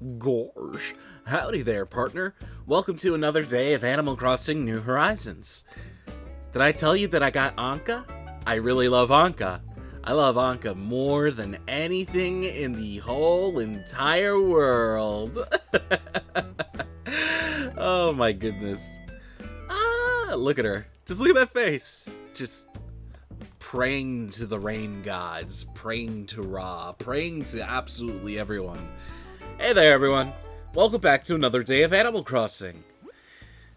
Gosh, howdy there, partner. Welcome to another day of Animal Crossing New Horizons. Did I tell you that I got Ankha? I really love Ankha. I love Ankha more than anything in the whole entire world. Oh my goodness. Look at her. Just look at that face. Just praying to the rain gods, praying to Ra, praying to absolutely everyone. Hey there, everyone. Welcome back to another day of Animal Crossing.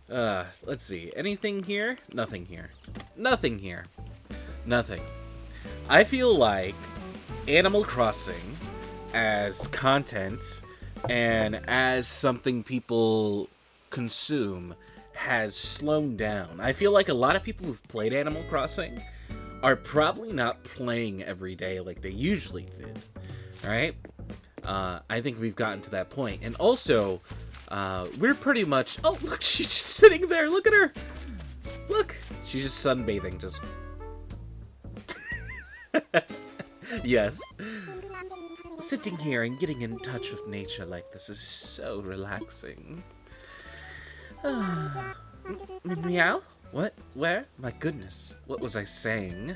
Let's see. Anything here? Nothing here. Nothing here. Nothing. I feel like Animal Crossing as content and as something people consume has slowed down. I feel like a lot of people who've played Animal Crossing are probably not playing every day like they usually did. Alright? I think we've gotten to that point. And also, we're pretty much... Oh, look, she's just sitting there. Look at her. Look. She's just sunbathing. Just... Yes. Sitting here and getting in touch with nature like this is so relaxing. Meow? What? Where? My goodness. What was I saying?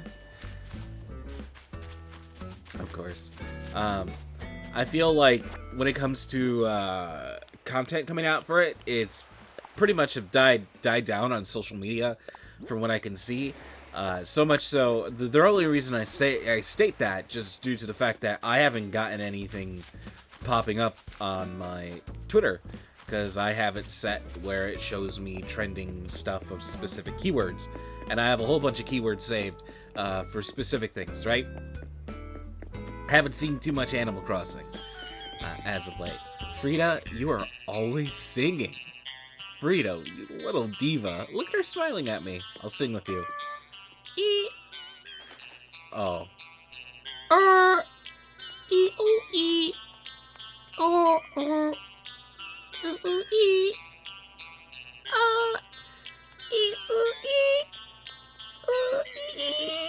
Of course. I feel like when it comes to content coming out for it, it's pretty much have died down on social media from what I can see. So much so, the only reason I state that just due to the fact that I haven't gotten anything popping up on my Twitter because I have it set where it shows me trending stuff of specific keywords, and I have a whole bunch of keywords saved for specific things, right? Haven't seen too much Animal Crossing as of late. Frida, you are always singing. Frida, you little diva. Look at her smiling at me. I'll sing with you. E. Oh. E o e. O o. U e. E o e. O e.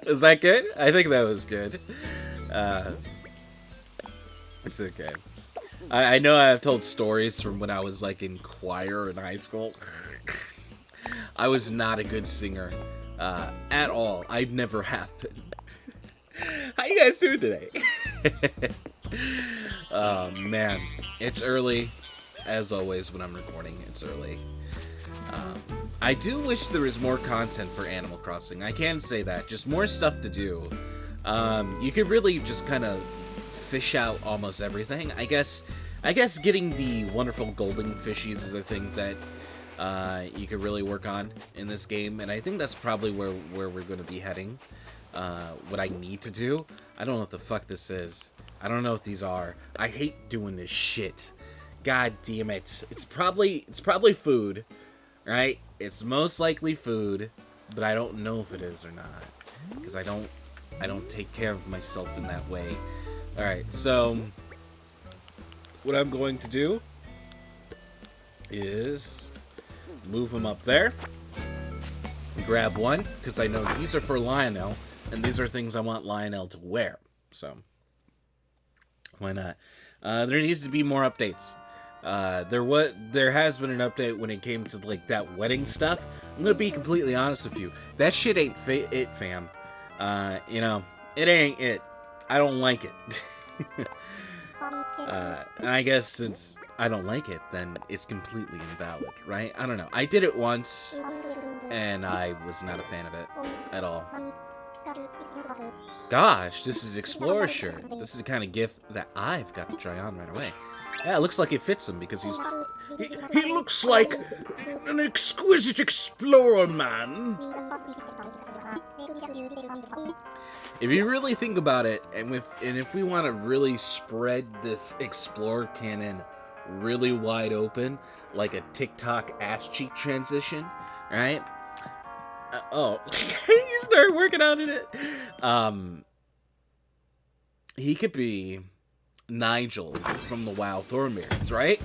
Was that good? I think that was good. It's okay. I know I've told stories from when I was like in choir in high school. I was not a good singer at all. I never have been. How you guys doing today? Oh man, it's early. As always, when I'm recording, it's early. I do wish there was more content for Animal Crossing. I can say that. Just more stuff to do. You could really just kind of fish out almost everything. I guess getting the wonderful golden fishies is the things that you could really work on in this game. And I think that's probably where we're going to be heading. What I need to do. I don't know what the fuck this is. I don't know what these are. I hate doing this shit. God damn it. It's probably food. Right? It's most likely food, but I don't know if it is or not, because I don't take care of myself in that way. All right, so what I'm going to do is move them up there, grab one, because I know these are for Lionel, and these are things I want Lionel to wear. So why not? There needs to be more updates. There has been an update when it came to like that wedding stuff. I'm gonna be completely honest with you. That shit ain't it, fam. You know, it ain't it. I don't like it. And I guess since I don't like it, then it's completely invalid, right? I don't know. I did it once, and I was not a fan of it at all. Gosh, this is Explorer shirt. This is the kind of gift that I've got to try on right away. Yeah, it looks like it fits him because he looks like an exquisite explorer man. If you really think about it, and if we want to really spread this Explorer canon really wide open, like a TikTok ass cheek transition, right? You start working out in it. He could be Nigel from the WoW Thornberries, right?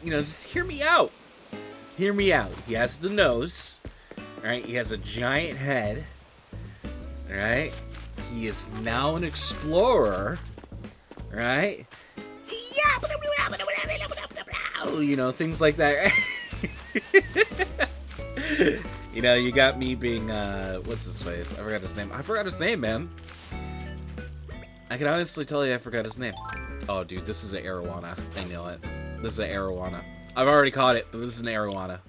You know, just hear me out. hear me out. He has the nose, right? He has a giant head, right? He is now an explorer, right? You know, things like that. You know, you got me being, what's his face? I forgot his name. I forgot his name, man. I can honestly tell you I forgot his name. Oh, dude, this is an arowana. I know it. This is an arowana. I've already caught it, but this is an arowana.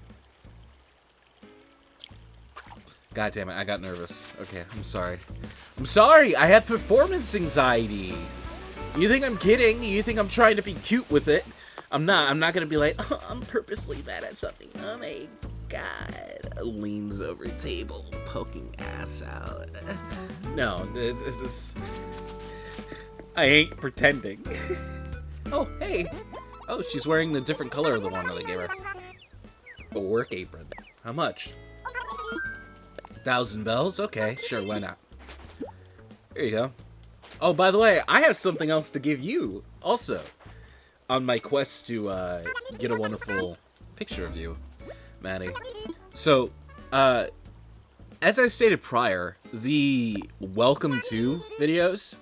God damn it, I got nervous. Okay, I'm sorry. I'm sorry, I have performance anxiety. You think I'm kidding? You think I'm trying to be cute with it? I'm not. I'm not gonna be like, oh, I'm purposely bad at something. Oh my god. Leans over table, poking ass out. No, it's I ain't pretending. Oh, hey. Oh, she's wearing the different color of the one that I gave her. A work apron. How much? 1,000 bells? Okay, sure, why not? Here you go. Oh, by the way, I have something else to give you, also. On my quest to get a wonderful picture of you, Maddie. So, as I stated prior, the Welcome To videos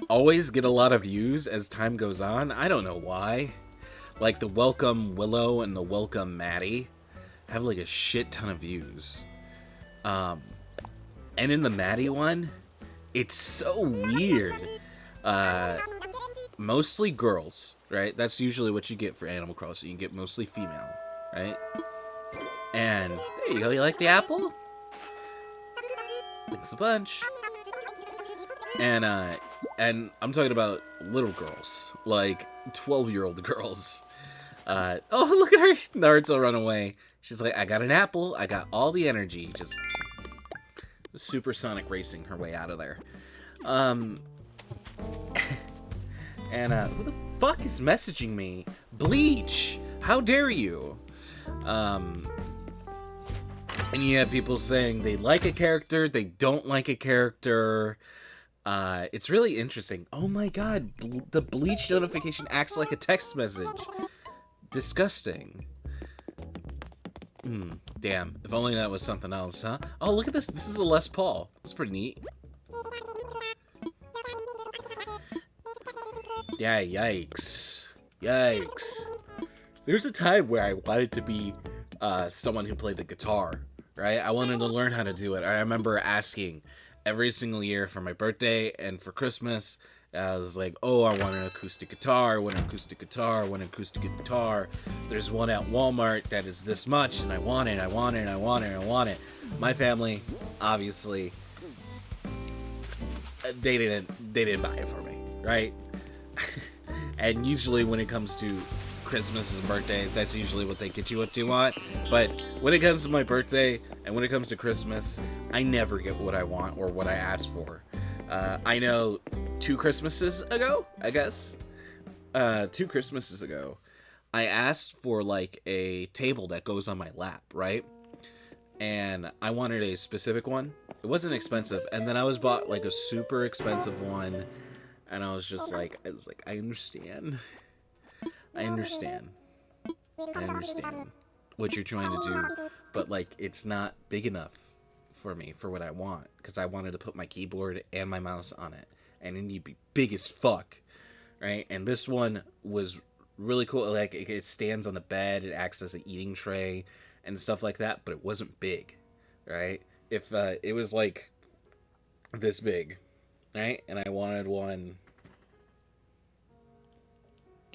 always get a lot of views as time goes on. I don't know why. Like, the Welcome Willow and the Welcome Maddie have, like, a shit ton of views. And in the Maddie one, it's so weird. Mostly girls, right? That's usually what you get for Animal Crossing. You get mostly female, right? And there you go. You like the apple? Thanks a bunch. And I'm talking about little girls, like 12-year-old girls. Oh, look at her. Naruto run away. She's like, I got an apple. I got all the energy. Just supersonic racing her way out of there. And who the fuck is messaging me? Bleach! How dare you? And you have people saying they like a character, they don't like a character. It's really interesting. Oh my god, the Bleach notification acts like a text message. Disgusting. Damn. If only that was something else, huh? Oh, look at this. This is a Les Paul. That's pretty neat. Yeah, yikes. Yikes. There's a time where I wanted to be someone who played the guitar, right? I wanted to learn how to do it. I remember asking every single year for my birthday and for Christmas. I was like, oh, I want an acoustic guitar, I want an acoustic guitar, I want an acoustic guitar. There's one at Walmart that is this much, and I want it, I want it, I want it, I want it. My family, obviously, they didn't buy it for me, right? And usually when it comes to Christmas and birthdays, that's usually what they get you what you want. But when it comes to my birthday and when it comes to Christmas, I never get what I want or what I asked for. I know 2 Christmases ago, I guess, 2 Christmases ago, I asked for like a table that goes on my lap, right? And I wanted a specific one. It wasn't expensive, and then I was bought like a super expensive one, and I was just like, I understand what you're trying to do, but like it's not big enough for me for what I want, because I wanted to put my keyboard and my mouse on it, and it needed to be big as fuck, right? And this one was really cool. Like it stands on the bed, it acts as an eating tray and stuff like that, but it wasn't big, right? If it was like this big, right? And I wanted one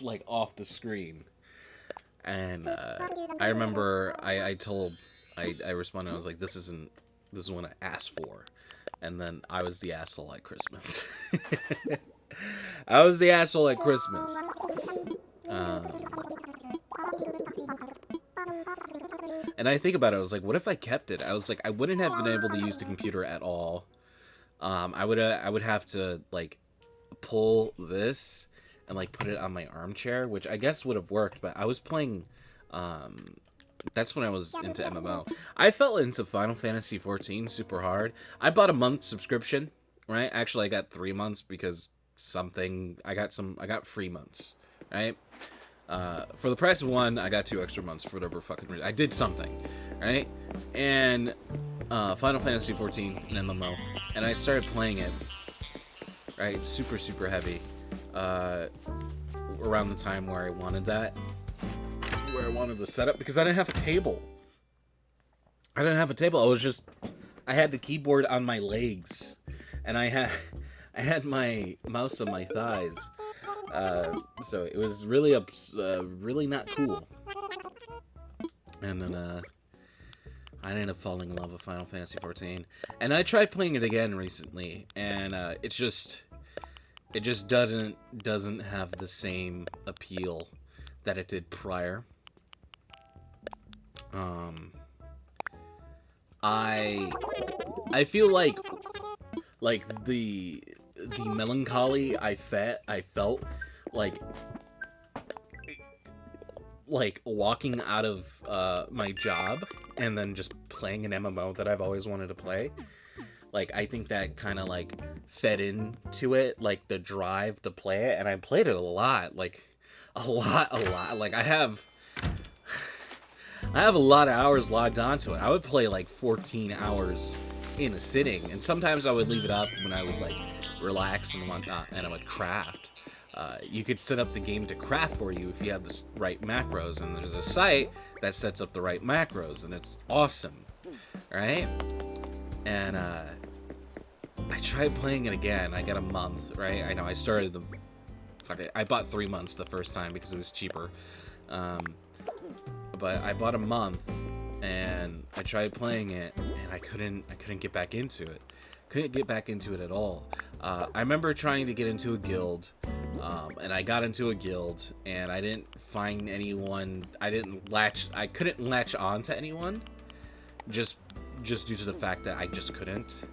like off the screen, and I remember I responded, I was like, this is what I asked for. And then I was the asshole at Christmas. I was the asshole at Christmas. And I think about it, I was like, what if I kept it? I was like, I wouldn't have been able to use the computer at all. I would have to like pull this and like put it on my armchair, which I guess would have worked, but I was playing, that's when I was into MMO. I fell into Final Fantasy 14 super hard. I bought a month subscription, right? Actually, I got 3 months because I got free months, right? For the price of one, I got 2 extra months for whatever fucking reason. I did something, right? And Final Fantasy 14, an MMO, and I started playing it, right? Super, super heavy. Around the time where I wanted that, where I wanted the setup, because I didn't have a table. I had the keyboard on my legs, and I had my mouse on my thighs. So it was really really not cool. And then I ended up falling in love with Final Fantasy 14, and I tried playing it again recently, and it just doesn't have the same appeal that it did prior. I feel like the melancholy I felt like walking out of my job and then just playing an MMO that I've always wanted to play. Like, I think that kind of like fed into it, like the drive to play it, and I played it a lot. Like a lot. Like I have a lot of hours logged onto it. I would play like 14 hours in a sitting, and sometimes I would leave it up when I would like relax and whatnot, and I would craft. You could set up the game to craft for you if you have the right macros, and there's a site that sets up the right macros, and it's awesome, right? And I tried playing it again. I got a month, right? I know I started I bought 3 months the first time because it was cheaper. But I bought a month, and I tried playing it, and I couldn't get back into it. Couldn't get back into it at all. I remember trying to get into a guild, and I got into a guild, and I didn't find anyone. I couldn't latch on to anyone, just due to the fact that I just couldn't.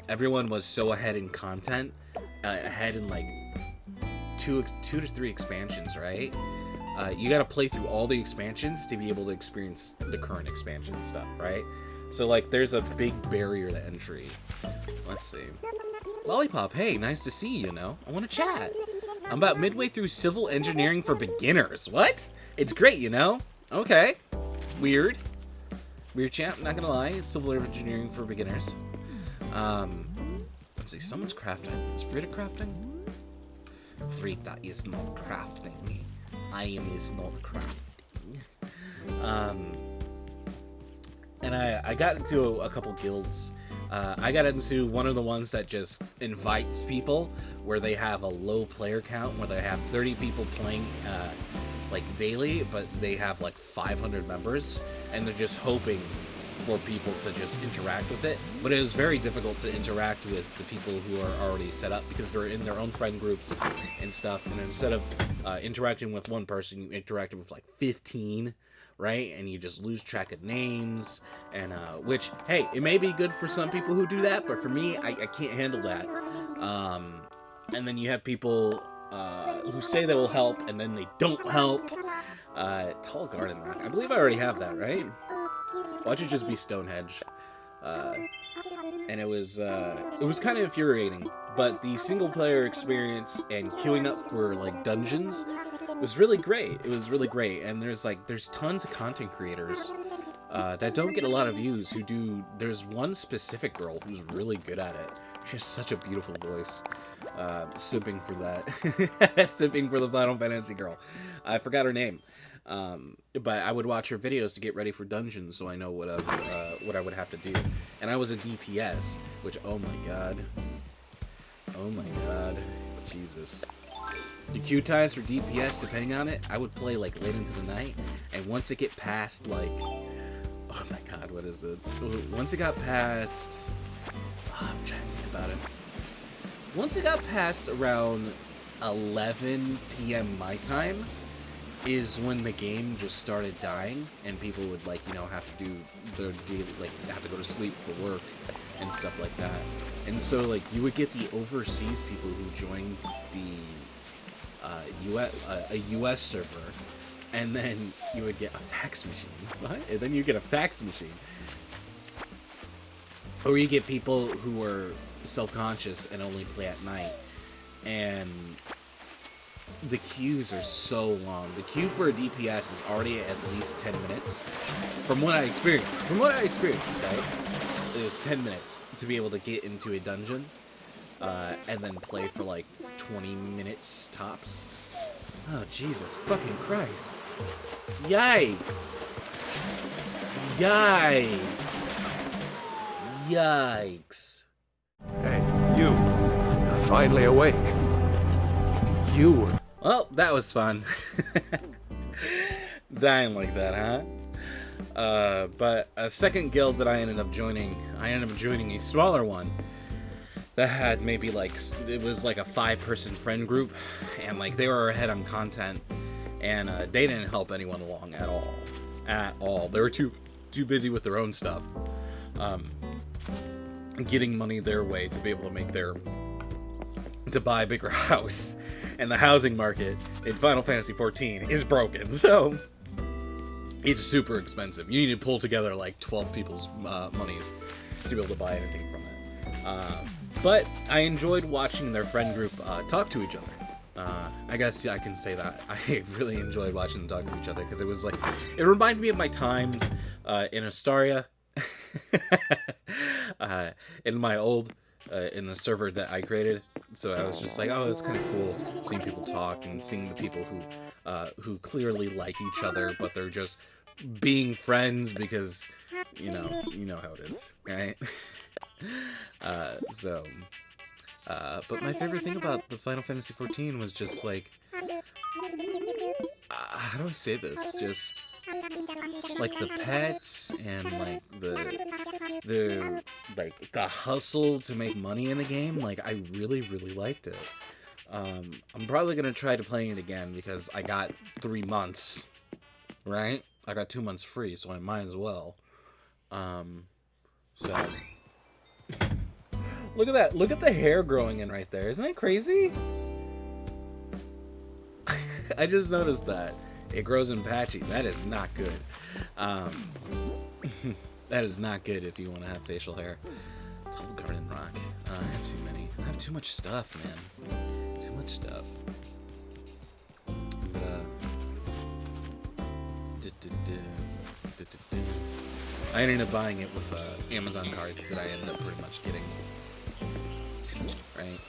Everyone was so ahead in content, ahead in like two to three expansions, right? You gotta play through all the expansions to be able to experience the current expansion stuff, right? So like, there's a big barrier to entry. Let's see. Lollipop, hey, nice to see you, I want to chat. I'm about midway through civil engineering for beginners. What? It's great, Okay. Weird chat, not gonna lie. It's civil engineering for beginners. Let's see, someone's crafting. Is Frida crafting? Frida is not crafting. I is not crafting. And I got into a couple guilds. I got into one of the ones that just invites people, where they have a low player count, where they have 30 people playing like daily, but they have like 500 members, and they're just hoping for people to just interact with it. But it was very difficult to interact with the people who are already set up, because they're in their own friend groups and stuff, and instead of interacting with one person, you interacted with like 15, right? And you just lose track of names, and which, hey, it may be good for some people who do that, but for me, I can't handle that. And then you have people who say they will help, and then they don't help. Tall Garden Rock, I believe I already have that, right? Watch it just be Stonehenge. And it was kind of infuriating, but the single player experience and queuing up for like dungeons was really great. It was really great, and there's tons of content creators that don't get a lot of views who do. There's one specific girl who's really good at it. She has such a beautiful voice. Sipping for that. Sipping for the Final Fantasy girl. I forgot her name. But I would watch her videos to get ready for dungeons, so I know what I would have to do. And I was a DPS, which, oh my god, Jesus. The queue times for DPS, depending on it, I would play like late into the night, and once it get past like, oh my god, what is it? Once it got past, I'm trying to think about it. Once it got past around 11 p.m. my time, is when the game just started dying, and people would like, have to do their daily, like have to go to sleep for work and stuff like that. And so like, you would get the overseas people who joined the US server, and then you would get a fax machine. What? And then you get a fax machine. Or you get people who are self-conscious and only play at night, and the queues are so long. The queue for a DPS is already at least 10 minutes. From what I experienced, right? It was 10 minutes to be able to get into a dungeon, and then play for like 20 minutes tops. Oh, Jesus fucking Christ. Yikes. Yikes. Yikes. Hey, you. You're finally awake. You. Well, that was fun. Dying like that, huh? But a second guild that I ended up joining a smaller one that had maybe like, it was like a 5-person friend group, and like they were ahead on content, and they didn't help anyone along at all. They were too busy with their own stuff, getting money their way to be able to buy a bigger house, and the housing market in Final Fantasy XIV is broken, so it's super expensive. You need to pull together like 12 people's monies to be able to buy anything from it. But I enjoyed watching their friend group talk to each other. I guess I can say that. I really enjoyed watching them talk to each other, because it was like, it reminded me of my times in Astaria, in my old, in the server that I created. So I was just like, oh, it's kind of cool seeing people talk and seeing the people who clearly like each other, but they're just being friends because, you know how it is, right? But my favorite thing about the Final Fantasy XIV was just like, how do I say this? Just like the pets and like the hustle to make money in the game. Like, I really liked it. I'm probably gonna try to play it again because I got 3 months, right? I got 2 months free, so I might as well. So look at that. Look at the hair growing in right there. Isn't that crazy? I just noticed that. It grows in patchy. That is not good. That is not good if you want to have facial hair. Tall garden rock. I have too many. I have too much stuff, man. Too much stuff. But, I ended up buying it with an Amazon card that I ended up pretty much getting. Right?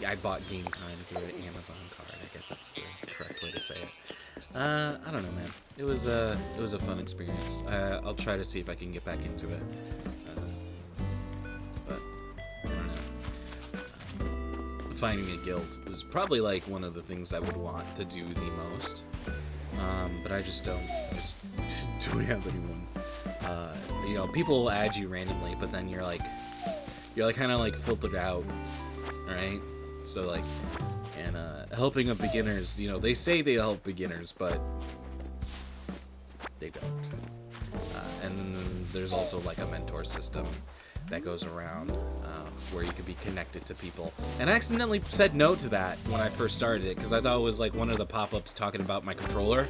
I bought Game Kind through an Amazon card. I guess that's the correct way to say it. I don't know, man. It was a fun experience. I'll try to see if I can get back into it. But I don't know. Finding a guild was probably like one of the things I would want to do the most. But I just don't. Just don't have anyone. People will add you randomly, but then you're like kind of like filtered out, right? So like, and helping of beginners, they say they help beginners, but they don't. And then there's also like a mentor system that goes around where you can be connected to people. And I accidentally said no to that when I first started it because I thought it was like one of the pop-ups talking about my controller.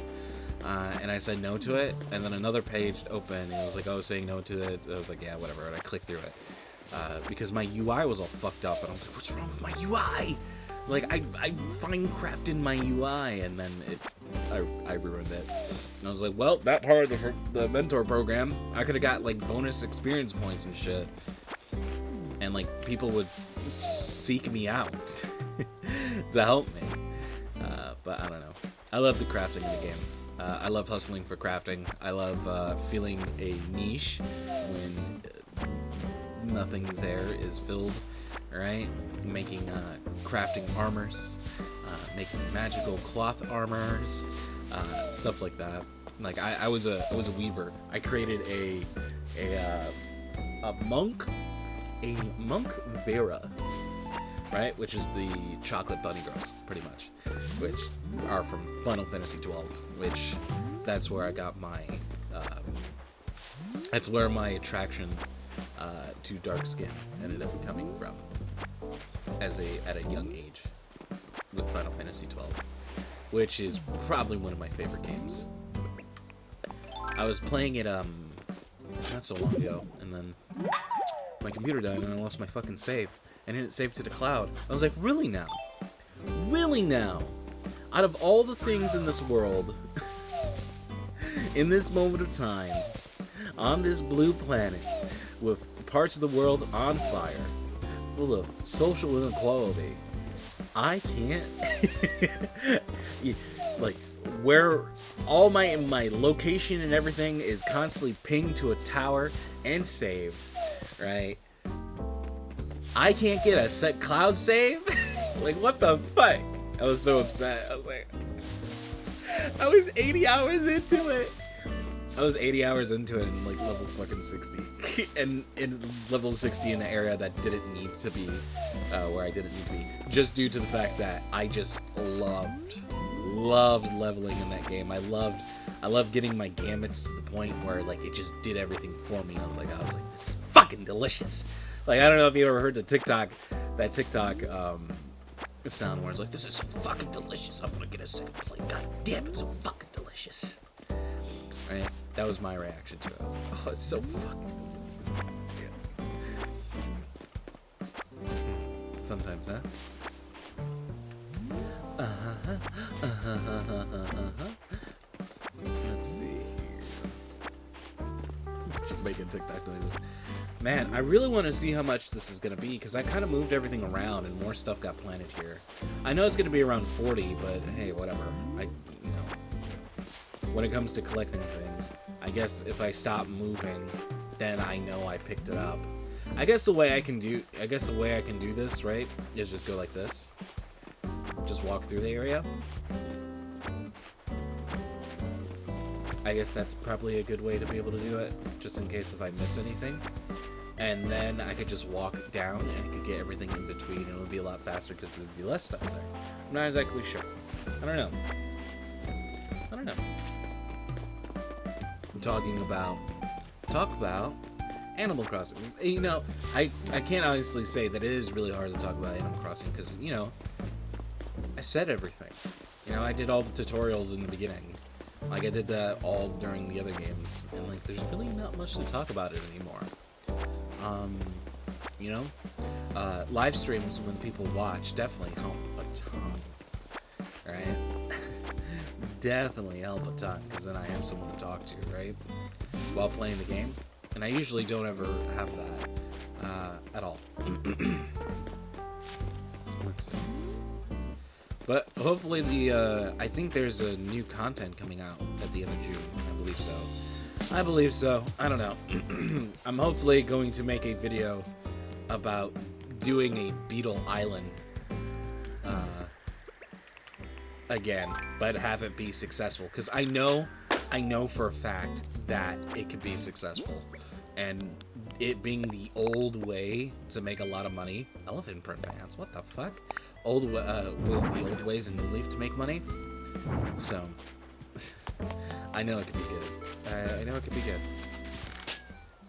And I said no to it, and then another page opened, and it was like, oh, saying no to it. I was like, yeah, whatever, and I clicked through it. Because my UI was all fucked up, and I was like, what's wrong with my UI? Like, I Minecrafted my UI, and then I ruined it. And I was like, well, that part of the mentor program, I could have got, like, bonus experience points and shit. And, like, people would seek me out to help me. But I don't know. I love the crafting in the game. I love hustling for crafting. I love feeling a niche when nothing there is filled, right? Making crafting armors, making magical cloth armors, stuff like that. Like I was a weaver. I created a monk Vera, right? Which is the chocolate bunny girls, pretty much, which are from Final Fantasy XII. Which that's where I got my that's where my attraction to dark skin ended up coming from at a young age with Final Fantasy XII, which is probably one of my favorite games. I was playing it not so long ago, and then my computer died and I lost my fucking save, and it saved to the cloud. I was like, really now? Really now, out of all the things in this world, in this moment of time, on this blue planet, with parts of the world on fire, full of social inequality, I can't, like, where all my location and everything is constantly pinged to a tower and saved, right? I can't get a set cloud save? Like, what the fuck? I was so upset. I was like, I was 80 hours into it. I was 80 hours into it in like level fucking 60. And in level 60 in an area that didn't need to be where I didn't need to be. Just due to the fact that I just loved leveling in that game. I loved getting my gambits to the point where like it just did everything for me. I was like, this is fucking delicious. Like, I don't know if you ever heard that TikTok sound where it's like, this is so fucking delicious. I'm gonna get a second plate. God damn, it's so fucking delicious. Right? That was my reaction to it. I was like, oh, it's so fucking delicious. Yeah. Sometimes, huh? Let's see here. She's making TikTok noises. Man, I really want to see how much this is going to be, because I kind of moved everything around and more stuff got planted here. I know it's going to be around 40, but hey, whatever. When it comes to collecting things, I guess if I stop moving, then I know I picked it up. I guess the way I can do this, right, is just go like this. Just walk through the area. I guess that's probably a good way to be able to do it, just in case if I miss anything. And then I could just walk down and I could get everything in between, and it would be a lot faster because there would be less stuff there. I'm not exactly sure. I don't know. I'm talking about Animal Crossing. You know, I can't honestly say that it is really hard to talk about Animal Crossing because, you know, I said everything. You know, I did all the tutorials in the beginning. Like, I did that all during the other games. And, like, there's really not much to talk about it anymore. You know? Live streams, when people watch, definitely help a ton. Right? Definitely help a ton, because then I have someone to talk to, right? While playing the game. And I usually don't ever have that at all. Let's see. But hopefully I think there's a new content coming out at the end of June. I believe so. I don't know. I'm hopefully going to make a video about doing a Beetle Island again, but have it be successful. Because I know for a fact that it could be successful. And it being the old way to make a lot of money. Elephant print pants, what the fuck? The old ways in New Leaf to make money. So, I know it could be good. I know it could be good.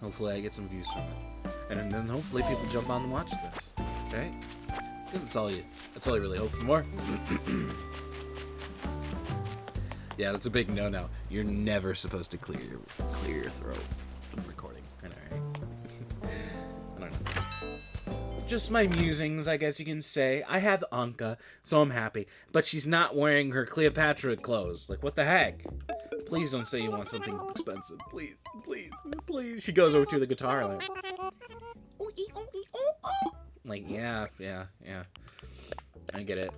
Hopefully I get some views from it. And then hopefully people jump on and watch this. Okay? That's all you really hope for. Yeah, that's a big no-no. You're never supposed to clear your throat when recording. I know, right? I don't know. Just my musings, I guess you can say. I have Ankha, so I'm happy. But she's not wearing her Cleopatra clothes. Like, what the heck? Please don't say you want something expensive. Please, please, please. She goes over to the guitar like, yeah. I get it.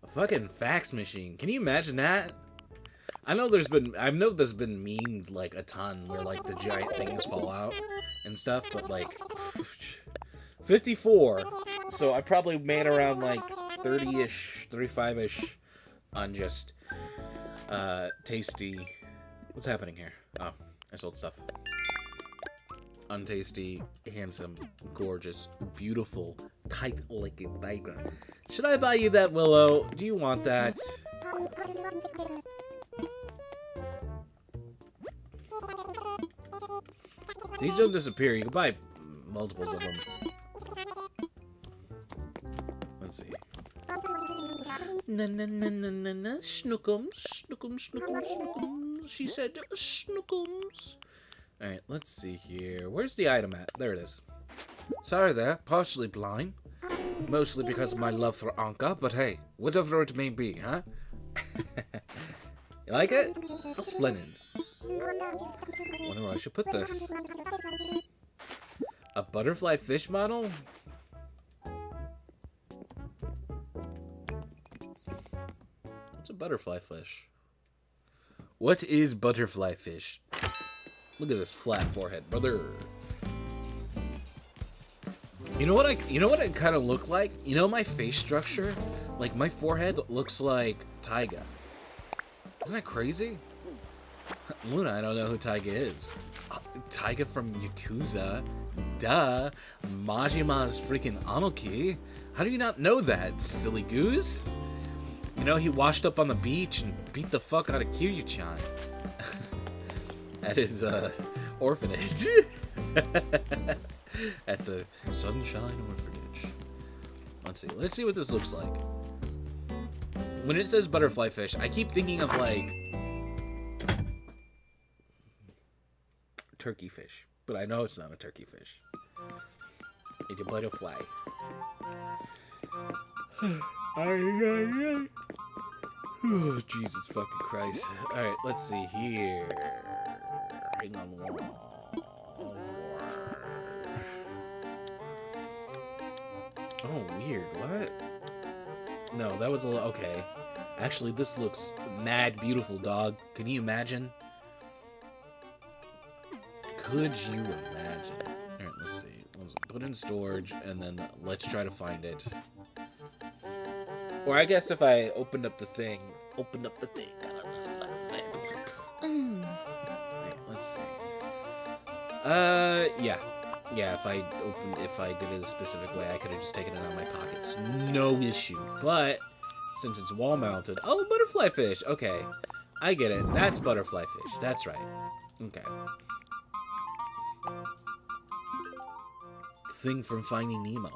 A fucking fax machine. Can you imagine that? I know there's been memed like a ton where like the giant things fall out and stuff, but like 54. So I probably made around like 30-ish, 35-ish on just tasty. What's happening here? Oh, I sold stuff. Untasty, handsome, gorgeous, beautiful, tight like a tiger. Should I buy you that, Willow? Do you want that? These don't disappear. You can buy multiples of them. Let's see. Na na na na na na. Snookums, snookums, snookums, snookums. She said snookums. Alright, let's see here. Where's the item at? There it is. Sorry there, partially blind. Mostly because of my love for Ankha, but hey, whatever it may be, huh? You like it? Oh, splendid. Wonder where I should put this. A butterfly fish model? What's a butterfly fish? What is butterfly fish? Look at this flat forehead, brother. You know what I kind of look like? You know my face structure? Like my forehead looks like Taiga. Isn't that crazy? Luna, I don't know who Taiga is. Taiga from Yakuza. Duh. Majima's freaking Anuki. How do you not know that, silly goose? You know, he washed up on the beach and beat the fuck out of Kiryu-chan. At his, orphanage. At the Sunshine Orphanage. Let's see what this looks like. When it says butterfly fish, I keep thinking of, like, turkey fish. But I know it's not a turkey fish. It's a butterfly. Oh, Jesus fucking Christ. Alright, let's see here. Hang on. Oh, weird. What? No, that was a little... Okay. Actually, this looks mad beautiful, dog. Can you imagine? Could you imagine? Alright, let's see. Let's put in storage, and then let's try to find it. Or I guess if I opened up the thing... I don't know what I'm saying. Alright, let's see. Yeah. Yeah, if I did it a specific way, I could have just taken it out of my pockets. No issue. But, since it's wall-mounted... Oh, butterfly fish! Okay. I get it. That's butterfly fish. That's right. Okay. Thing from Finding Nemo.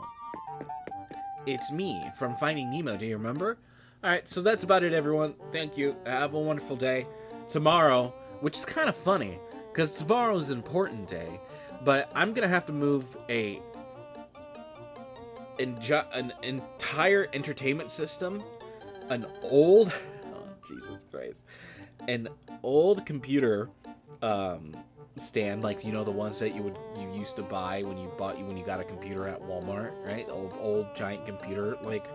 It's me from Finding Nemo. Do you remember? Alright, so that's about it, everyone. Thank you. Have a wonderful day. Tomorrow, which is kind of funny, because tomorrow is an important day, but I'm going to have to move an entire entertainment system, an old... Oh, Jesus Christ. An old computer stand, like, you know, the ones that you used to buy when you got a computer at Walmart, right? Old giant computer, like,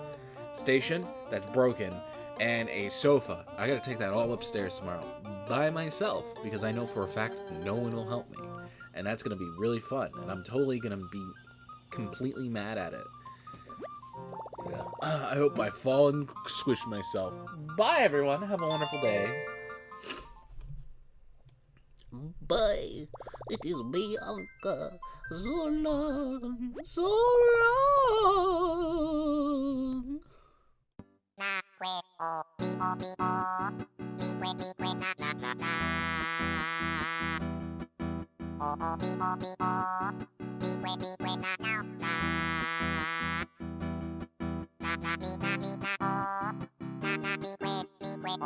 station that's broken, and a sofa. I gotta take that all upstairs tomorrow by myself, because I know for a fact no one will help me, and that's gonna be really fun, and I'm totally gonna be completely mad at it. I hope I fall and squish myself. Bye, everyone. Have a wonderful day. Bye. It is me, Ankha. So long, so long. Na kwe o mi o mi o mi kwe na na na na. O mi o mi o mi kwe na na na. Na mi o na mi kwe o.